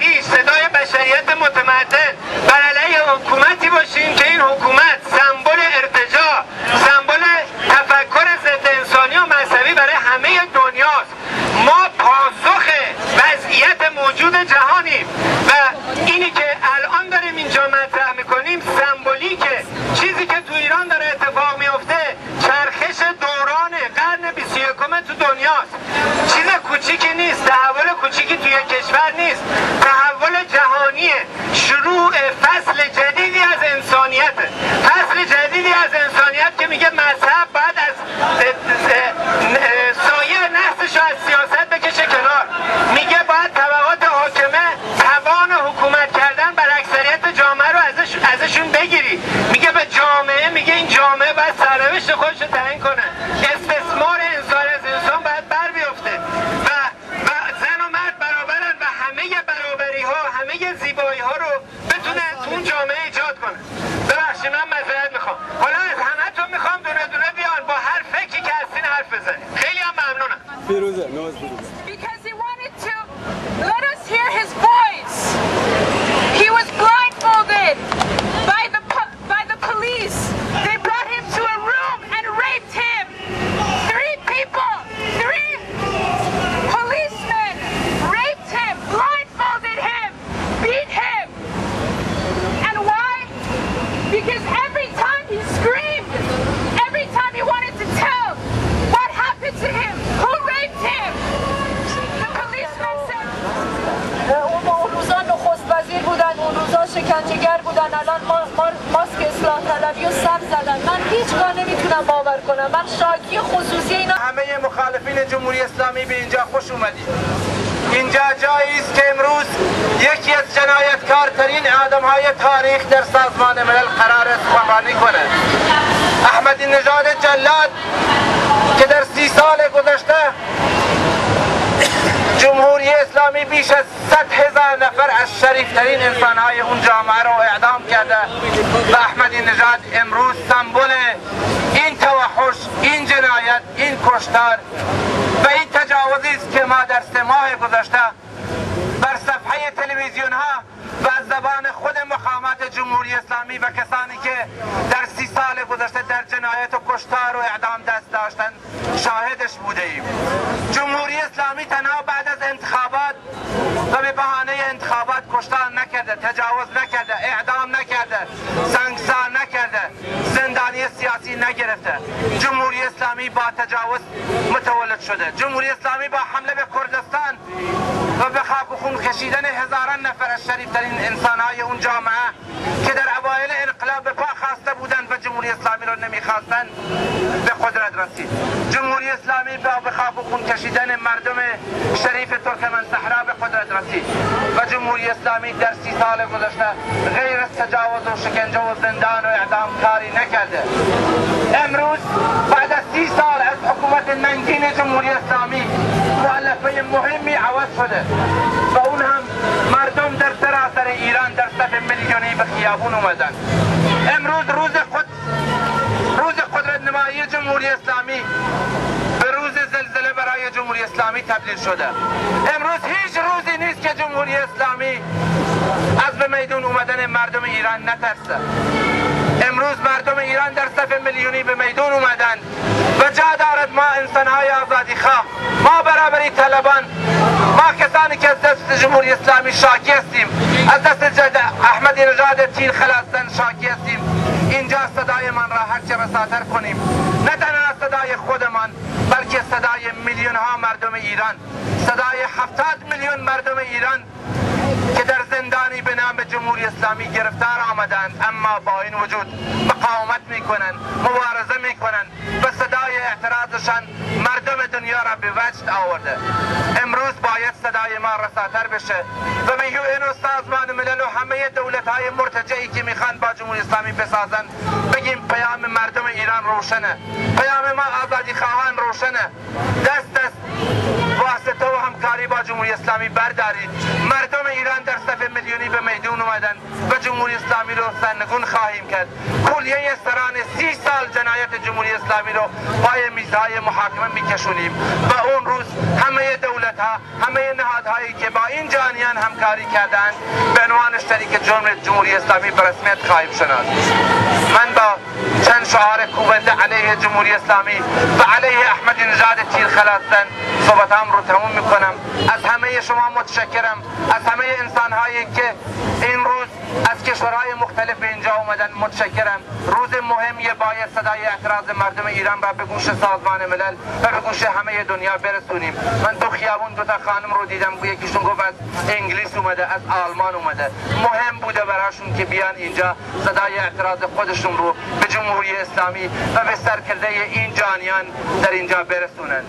خیش، صدای بشریت متمدن بر علیه حکومتی باشیم که این حکومت سمبل ارتجاع، سمبل تفکر ضد انسانی و مذهبی برای همه دنیاست. ما پاسخ وضعیت موجود جهانیم و اینی که الان داریم اینجا مطرح میکنیم سمبولیکه. چیزی که تو ایران داره اتفاق میفته چرخش دوران قرن 21 تو دنیاست. چیز کوچیکی نیست، تحول کوچیکی توی کشور نیست، تحول جهانیه، شروع فصل جدیدی از انسانیت، فصل جدیدی از انسانیت که میگه مذهب باید از سایه نحسش رو از سیاست بکشه کنار، میگه باید طبقات حاکمه توان حکومت کردن بر اکثریت جامعه رو ازشون بگیری، میگه به جامعه، میگه این جامعه باید سرنوشت خودش رو تعیین کنه، استثمار انسان از انسان باید بر بیفته و زن و مرد برابرن و همه برابری ها، همه زیبایی ها رو بتونه تو اون جامعه ایجاد کنه. ببخشید من معذرت میخوام، حالا از همتون میخوام دونه دونه بیان با هر فکری که هستین حرف بزنید. خیلی هم ممنونم. فیروزه، نواز فیروزه. Because he wanted to let us hear his voice. He was blindfolded by the police. They brought him to a room and raped him. 3 policemen raped him, blindfolded him, beat him. And why? Because every time he screamed, every time he wanted to tell what happened to him, who raped him, the policeman said. اون روزا نخست وزیر بودن، اون روزا شکنجهگر بودن، الان ماسک اصلاح طلبی و سب زدن. من هیچگاه نمیتونم باور کنم. من شاکی خصوصی اینا. همه مخالفین جمهوری اسلامی به اینجا خوش اومدید. اینجا جایی است که امروز یکی از جنایتکارترین آدم‌های تاریخ در سازمان ملل قرار است سخنرانی کند. احمدی نژاد جلاد که در 30 سال گذشته جمهوری اسلامی بیش از 100,000 نفر از شریفترین انسانهای اون جامعه رو اعدام کرده و احمدی نژاد امروز سمبل این توحش، این جنایت، این کشتار و این تجاوزی است که ما در 3 ماه گذشته بر صفحه تلویزیون ها و از زبان خود مقامات جمهوری اسلامی و کسانی که در 30 سال گذشته در جنایت و کشتار و اعدام دست داشتن شاهدش بوده ایم. جمهوری اسلامی تنها بعد از انتخابات و به بهانه انتخابات کشتار نکرده، تجاوز نکرده، اعدام نکرده، سنگسار نکرده، زندانی سیاسی نگرفته. جمهوری اسلامی با تجاوز متولد شده. جمهوری اسلامی با حمله به کردستان و به خاک و خون کشیدن هزاران نفر از شریفترین انسانهای اون جامعه که در اوایل انقلاب به پا خواسته بودند و جمهوری اسلامی را نمیخواستند به قدرت رسید. جمهوری اسلامی به خاک و خون کشیدن مردم شریف ترکمن صحرا به قدرت رسید و جمهوری اسلامی در 30 سال گذشته غیر از تجاوز و شکنجه و زندان و اعدام کاری نکرده. امروز بعد از 30 سال از حکومت ننگین جمهوری اسلامی مؤلفه مهمی عوض شده و اون هم مردم در سراسر ایران در سطح میلیونی به خیابون اومدن. امروز روز قدرت نمایی جمهوری اسلامی به روز زلزله برای جمهوری اسلامی تبدیل شده. امروز هیچ روزی نیست که جمهوری اسلامی از به میدون اومدن مردم ایران نترسه. امروز مردم ایران در صف میلیونی به میدون اومدن و جا دارد ما انسانهای آزادی خواه، ما برابری طلبان، ما کسانی که از دست جمهوری اسلامی شاکی هستیم، از دست احمدی نژاد تیر خلاصتن شاکی هستیم. اینجا صدای من را هرچه بساتر کنیم، نه تنها صدای خودمان بلکه صدای میلیون ها مردم ایران، صدای 70 میلیون مردم ایران که در زندانی به نام جمهوری اسلامی گرفتار آمدند اما با این وجود مقاومت میکنند، مبارزه میکنند و صدای اعتراضشان مردم دنیا را به وجد آورده. امروز باید صدای ما رساتر بشه و به UN و سازمان ملل و همه دولت های مرتجعی که میخوان با جمهوری اسلامی بسازن بگیم پیام مردم ایران روشنه، پیام ما آزادی خواهان روشنه. دست واسطه و هم همکاری با جمهوری اسلامی بردارید. مردم ایران در صف میلیونی به میدون اومدن و جمهوری اسلامی رو سرنگون خواهیم کرد. کلیه سران 30 سال جنایت جمهوری اسلامی رو پای میزهای محاکمه میکشونیم و اون روز همه دولت ها، همه نهادهایی که با این جانیان همکاری کردند به عنوان شریک جرم جمهوری اسلامی به رسمیت خواهیم شناخت. من با چند شعار کوبنده علیه جمهوری اسلامی و علیه احمدی نژاد تیر خلاصن صحبتام رو تموم میکنم. از همه شما متشکرم، از همه انسانهایی که این روز از کشورهای مختلف به اینجا اومدن متشکرم. روز مهمیه، باید صدای اعتراض مردم ایران را به گوش سازمان ملل و به گوش همه دنیا برسونیم. من تو خیابون دو تا خانم رو دیدم، یکیشون گفت از انگلیس اومده، از آلمان اومده. مهم بوده براشون که بیان اینجا صدای اعتراض خودشون رو به جمهوری اسلامی و به سرکرده این جانیان در اینجا برسونن.